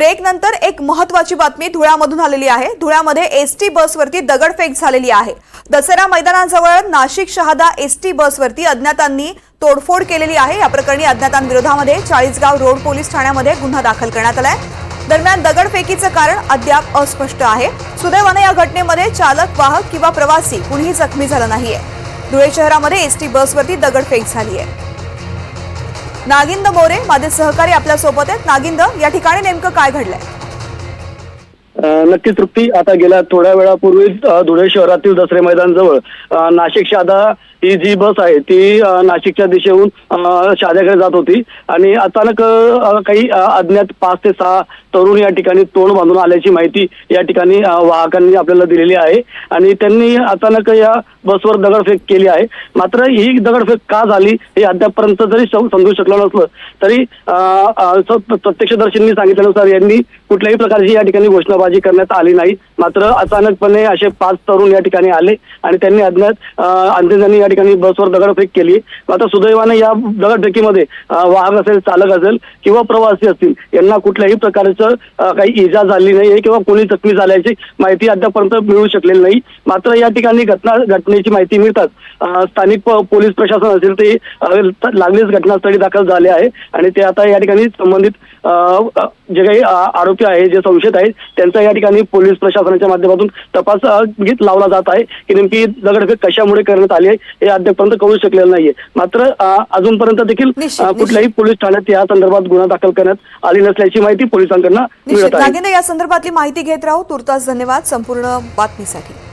Break नंतर एक महत्त्वाची बातमी धुळ्यामधून आलेली आहे। धुळ्यामध्ये एसटी बसवरती दगडफेक झालेली आहे। दसरा मैदानाजवळ नाशिक शहादा एसटी बसवरती अज्ञातांनी तोडफोड केलेली आहे। या प्रकरणी अज्ञातांविरोधामध्ये चाळीसगाव रोड पोलीस ठाण्यामध्ये गुन्हा दाखल करण्यात आलाय। दरम्यान दगडफेकीचं कारण अद्याप अस्पष्ट आहे। सुदैवाने या घटनेमध्ये चालक, वाहक किंवा प्रवासी कुणीही जखमी झालं नाहीये। धुळे शहरामध्ये एसटी बसवरती दगडफेक झाली आहे। नागिंद मोरे माझे सहकारी आपल्या सोबत आहेत। नागिंद, या ठिकाणी नेमकं काय घडलंय? नक्कीच तृप्ती, आता गेल्या थोड्या वेळापूर्वी धुळे शहरातील दसरे मैदान जवळ नाशिक शहादा ही जी बस आहे ती नाशिकच्या दिशेहून शहाद्याकडे जात होती आणि अचानक काही अज्ञात 5 ते 6 तरुण या ठिकाणी तोंड बांधून आल्याची माहिती या ठिकाणी वाहकांनी आपल्याला दिलेली आहे आणि त्यांनी अचानक या बसवर दगडफेक केली आहे। मात्र ही दगडफेक का झाली हे अद्यापपर्यंत जरी समजू शकलं नसलं तरी प्रत्यक्षदर्शींनी सांगितल्यानुसार यांनी कुठल्याही प्रकारची या ठिकाणी घोषणाबाजी करण्यात आली नाही। मात्र अचानकपणे असे 5 तरुण या ठिकाणी आले आणि त्यांनी अज्ञात अंधेरीने या ठिकाणी बसवर दगडफेक केली। मात्र सुदैवाने या दगडफेकीमध्ये वाहक असेल, चालक असेल किंवा प्रवासी असतील यांना कुठल्याही प्रकारचं काही इजा झाली नाही किंवा कोणी जखमी झाल्याची माहिती अद्यापर्यंत मिळू शकलेली नाही। मात्र या ठिकाणी घटनेची माहिती मिळताच स्थानिक पोलीस प्रशासन असेल ते लागलीच घटनास्थळी दाखल झाले आहे आणि ते आता या ठिकाणी संबंधित जे काही आरोपी आहे, जे संशयित आहेत त्यांचा या ठिकाणी पोलीस प्रशासनाच्या माध्यमातून तपास लावला जात आहे की नेमकी दगडफेक कशामुळे करण्यात आली आहे हे अद्यापर्यंत कळू शकलेलं नाहीये। मात्र अजूनपर्यंत देखील कुठल्याही पोलीस ठाण्यात या संदर्भात गुन्हा दाखल करण्यात आली नसल्याची माहिती पोलिसांकडून मिळत आहे। नागिंद, या संदर्भातली माहिती घेत राहू। तुर्तास धन्यवाद संपूर्ण बातमीसाठी।